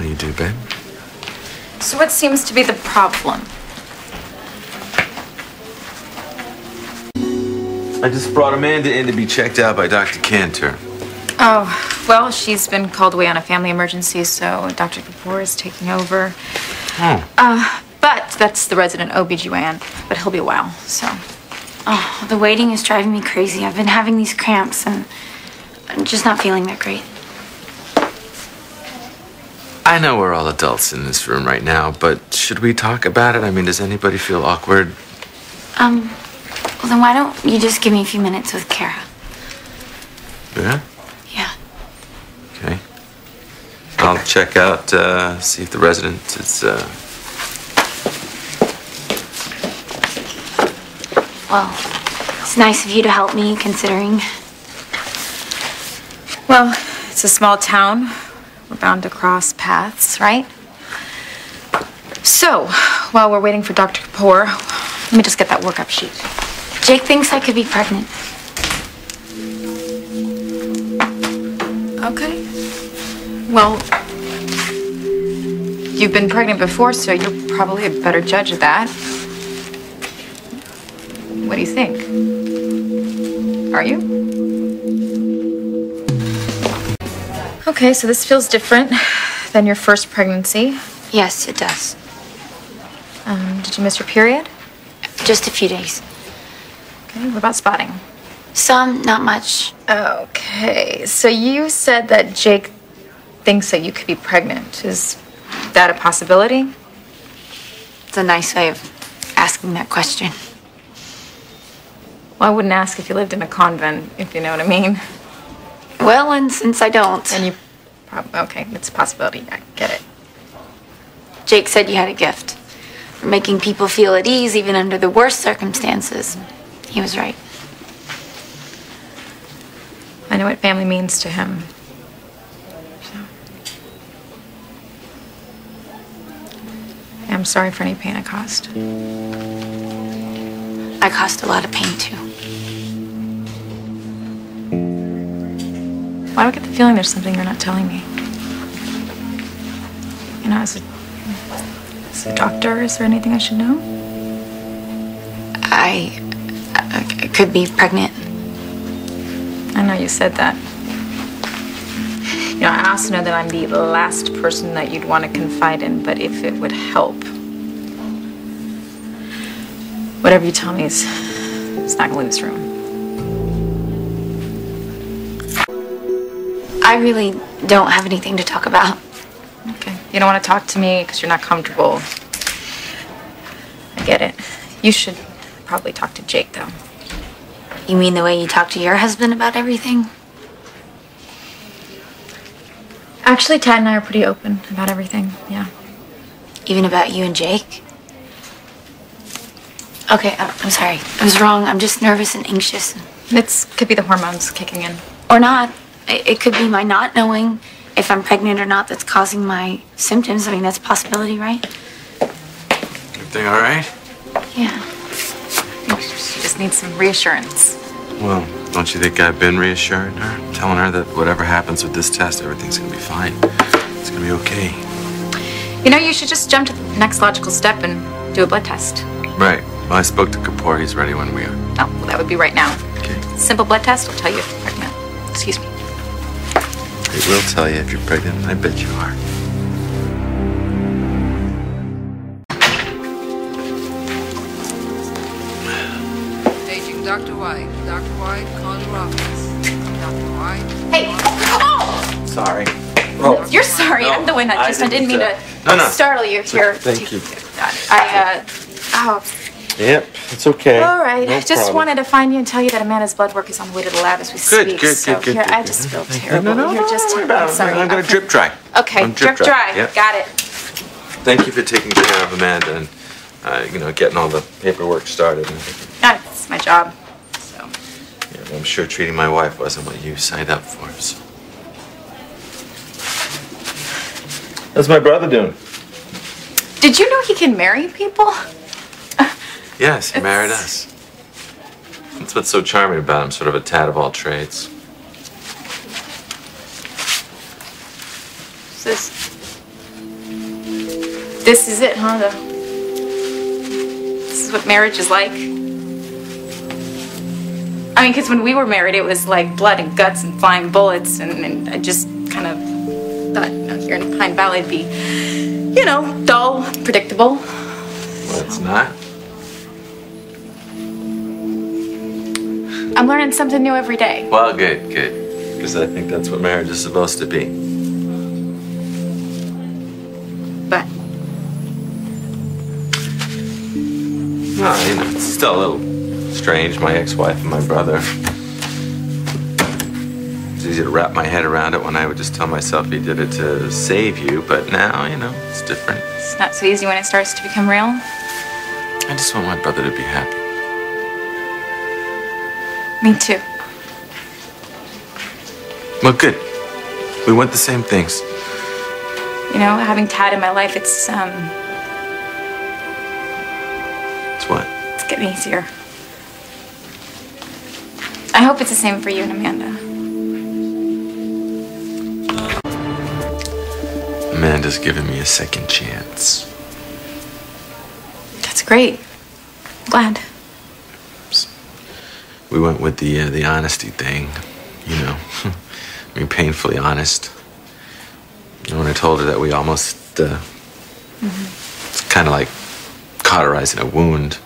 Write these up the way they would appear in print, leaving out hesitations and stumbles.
you do, babe? So what seems to be the problem? I just brought Amanda in to be checked out by Dr. Cantor. Oh, well, she's been called away on a family emergency, so Dr. Kapoor is taking over. Oh. But that's the resident OB/GYN, but he'll be a while, so. Oh, the waiting is driving me crazy. I've been having these cramps and I'm just not feeling that great. I know we're all adults in this room right now, but should we talk about it? I mean, does anybody feel awkward? Well, then why don't you just give me a few minutes with Cara? Yeah? Yeah. Okay. I'll check out, see if the resident is, Well, it's nice of you to help me, considering. Well, it's a small town. We're bound to cross paths, right? So, while we're waiting for Dr. Kapoor, let me just get that workup sheet. Jake thinks I could be pregnant. Okay. Well, you've been pregnant before, so you're probably a better judge of that. What do you think? Are you? Okay, so this feels different than your first pregnancy. Yes, it does. Did you miss your period? Just a few days. Okay, what about spotting? Some, not much. Okay, so you said that Jake thinks that you could be pregnant. Is that a possibility? It's a nice way of asking that question. Well, I wouldn't ask if you lived in a convent, if you know what I mean. Well, and since I don't. And you probably, okay, it's a possibility. I get it. Jake said you had a gift for making people feel at ease even under the worst circumstances. He was right. I know what family means to him. So. I'm sorry for any pain I caused. I caused a lot of pain, too. Why do I get the feeling there's something you're not telling me? You know, as a doctor, is there anything I should know? I could be pregnant. I know you said that. You know, I also know that I'm the last person that you'd want to confide in, but if it would help, whatever you tell me is not going to leave this room. I really don't have anything to talk about. Okay. You don't want to talk to me because you're not comfortable. I get it. You should probably talk to Jake, though. You mean the way you talk to your husband about everything? Actually, Tad and I are pretty open about everything, yeah. Even about you and Jake? Okay, I'm sorry. I was wrong. I'm just nervous and anxious. It could be the hormones kicking in. Or not. It could be my not knowing if I'm pregnant or not that's causing my symptoms. I mean, that's a possibility, right? Everything all right? Yeah. She just needs some reassurance. Well, don't you think I've been reassuring her? Telling her that whatever happens with this test, everything's gonna be fine. It's gonna be okay. You know, you should just jump to the next logical step and do a blood test. Right. Well, I spoke to Kapoor. He's ready when we are. Oh, well, that would be right now. Okay. Simple blood test will tell you if you're pregnant. Excuse me. It will tell you if you're pregnant. I bet you are. Paging Dr. White. Dr. White, call your office. Dr. White. Hey! Oh! Sorry. You're sorry. I'm the one that I didn't mean to startle you here. Thank you. Yep, it's okay. All right. No I just problem. wanted to find you and tell you that Amanda's blood work is on the way to the lab as we speak. Good. I just feel terrible. No, You're just don't worry about it. sorry. I'm gonna drip dry. Okay, drip dry. Yep. Got it. Thank you for taking care of Amanda and, you know, getting all the paperwork started. That's my job. So. Yeah, well, I'm sure treating my wife wasn't what you signed up for. So. How's my brother doing? Did you know he can marry people? Yes, he married us. That's what's so charming about him, sort of a tad of all trades. Is this This is it, huh? This is what marriage is like. I mean, because when we were married, it was like blood and guts and flying bullets, and I just kind of thought, you know, here in Pine Valley it'd be, you know, dull, predictable. Well, it's not. I'm learning something new every day. Well, good. Because I think that's what marriage is supposed to be. But Well, you know, it's still a little strange, my ex-wife and my brother. It's easy to wrap my head around it when I would just tell myself he did it to save you, but now, you know, it's different. it's not so easy when it starts to become real. I just want my brother to be happy. Me too. Well, good. We want the same things. You know, having Tad in my life, it's What? it's getting easier. I hope it's the same for you and Amanda. Amanda's giving me a second chance. That's great. Glad. We went with the honesty thing, you know. I mean, painfully honest. And when I told her that we almost, it's kind of like cauterizing a wound,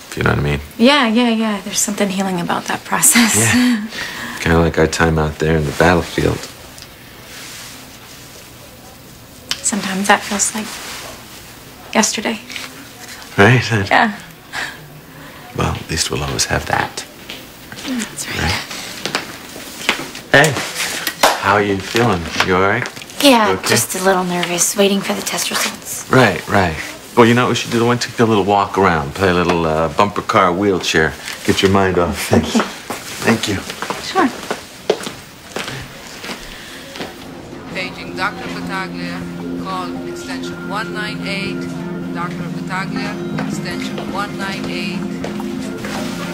if you know what I mean. Yeah. There's something healing about that process. Yeah. Kind of like our time out there in the battlefield. Sometimes that feels like yesterday. Right? Yeah. Well, at least we'll always have that. That's right. Hey, how are you feeling? You all right? Yeah, You okay? just a little nervous, waiting for the test results. Right. Well, you know what we should do? I want to take a little walk around, play a little bumper car wheelchair, get your mind off things. Thank you. Sure. Paging Dr. Battaglia, call extension 198. Dr. Battaglia, extension 198.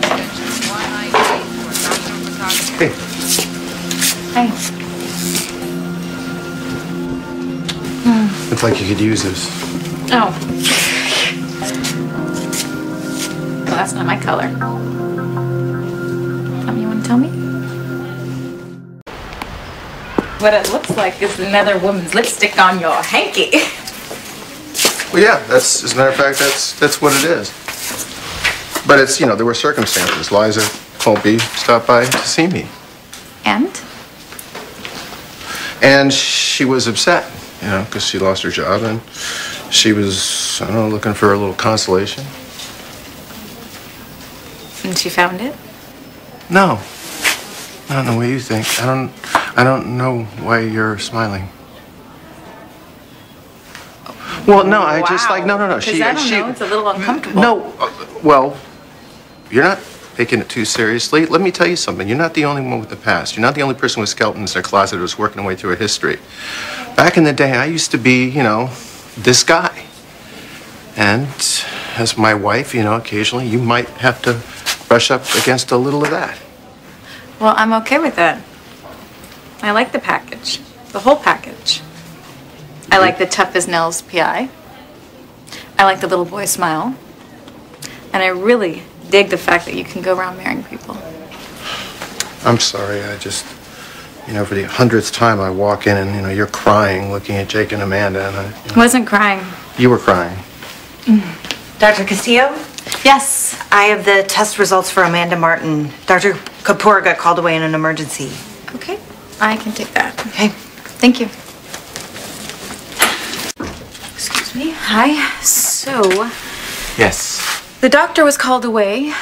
Extension 198 for Dr. Battaglia. Hey. Hey. Looks like you could use this. Oh. Well, that's not my color. You want to tell me? What it looks like is another woman's lipstick on your hanky. Well, yeah, as a matter of fact, that's what it is. But it's, you know, there were circumstances. Liza Colby stopped by to see me. And she was upset, you know, because she lost her job, and she was, I don't know, looking for a little consolation. And she found it? No, not in the way you think. I don't know why you're smiling. Well, no, I just like, no. Because I don't know, it's a little uncomfortable. No, well, you're not taking it too seriously. Let me tell you something. You're not the only one with the past. You're not the only person with skeletons in their closet who's working their way through a history. Back in the day, I used to be, you know, this guy. And as my wife, you know, occasionally you might have to brush up against a little of that. Well, I'm okay with that. I like the package. The whole package. I like the tough as nails PI. I like the little boy smile. And I really dig the fact that you can go around marrying people. I'm sorry, I just, you know, for the 100th time I walk in and, you know, you're crying looking at Jake and Amanda, and I Wasn't crying. You were crying. Dr. Castillo? Yes. I have the test results for Amanda Martin. Dr. Kapoor got called away in an emergency. Okay. I can take that. Okay. Thank you. Excuse me. Hi. So, Yes. the doctor was called away,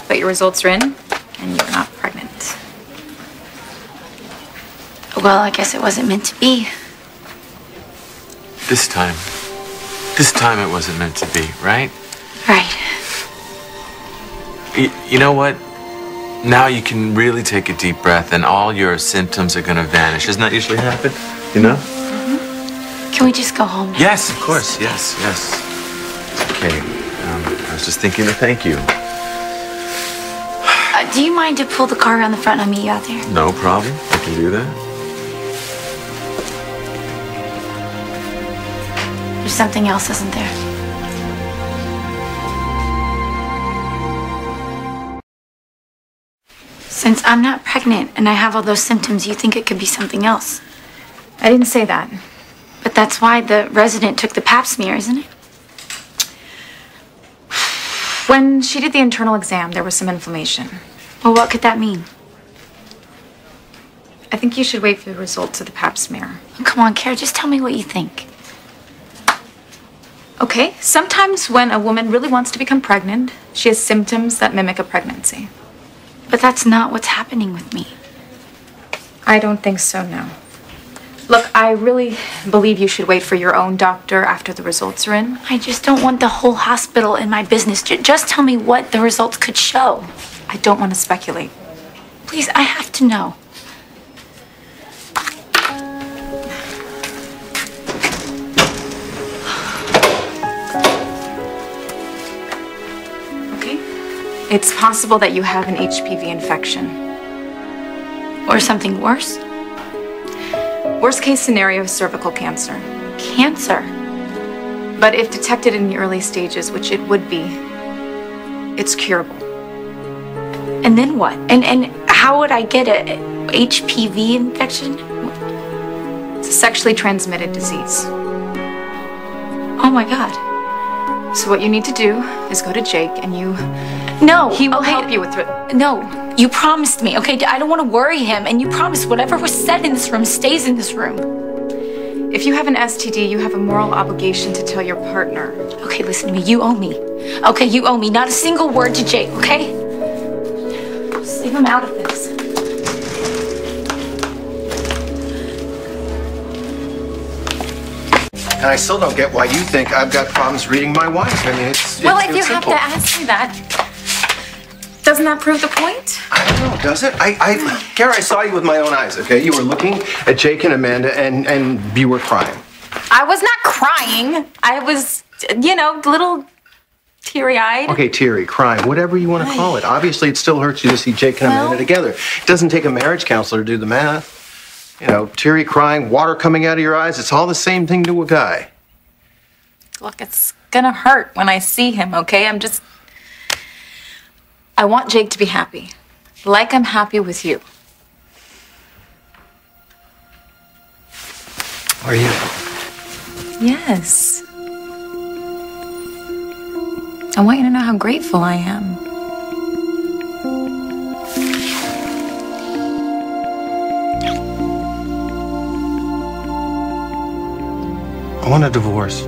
but your results are in, and you're not pregnant. Well, I guess it wasn't meant to be. This time it wasn't meant to be, right? Right. You know what? Now you can really take a deep breath and all your symptoms are gonna vanish. Doesn't that usually happen? You know? Can we just go home now? Yes, of course. Yes. Okay. I was just thinking to thank you. Do you mind to pull the car around the front and I'll meet you out there? No problem. I can do that. There's something else, isn't there? Since I'm not pregnant and I have all those symptoms, you think it could be something else. I didn't say that. But that's why the resident took the pap smear, isn't it? When she did the internal exam, there was some inflammation. Well, what could that mean? I think you should wait for the results of the pap smear. Oh, come on, Cara, just tell me what you think. Okay, sometimes when a woman really wants to become pregnant, she has symptoms that mimic a pregnancy. But that's not what's happening with me. I don't think so, no. Look, I really believe you should wait for your own doctor after the results are in. I just don't want the whole hospital in my business. Just tell me what the results could show. I don't want to speculate. Please, I have to know. Okay. It's possible that you have an HPV infection. Or something worse? Worst case scenario, cervical cancer. Cancer? But if detected in the early stages, which it would be, it's curable. And then what? And how would I get a HPV infection? It's a sexually transmitted disease. Oh my God. So what you need to do is go to Jake and you... No. He will okay. help you with it. No. You promised me, okay? I don't want to worry him. And you promised whatever was said in this room stays in this room. If you have an STD, you have a moral obligation to tell your partner. Okay, listen to me. You owe me. Okay, you owe me. Not a single word to Jake, okay? Just leave him out of this. And I still don't get why you think I've got problems reading my wife. I mean, it's Well, if you simple. have to ask me that, doesn't that prove the point? I don't know, does it? Cara, I saw you with my own eyes, okay? You were looking at Jake and Amanda, and you were crying. I was not crying. I was, you know, a little teary-eyed. Okay, teary, crying, whatever you want to call it. Obviously, it still hurts you to see Jake and Amanda together. It doesn't take a marriage counselor to do the math. You know, teary, crying, water coming out of your eyes, it's all the same thing to a guy. Look, it's gonna hurt when I see him, okay? I want Jake to be happy. Like I'm happy with you. Are you? Yes. I want you to know how grateful I am. I want a divorce.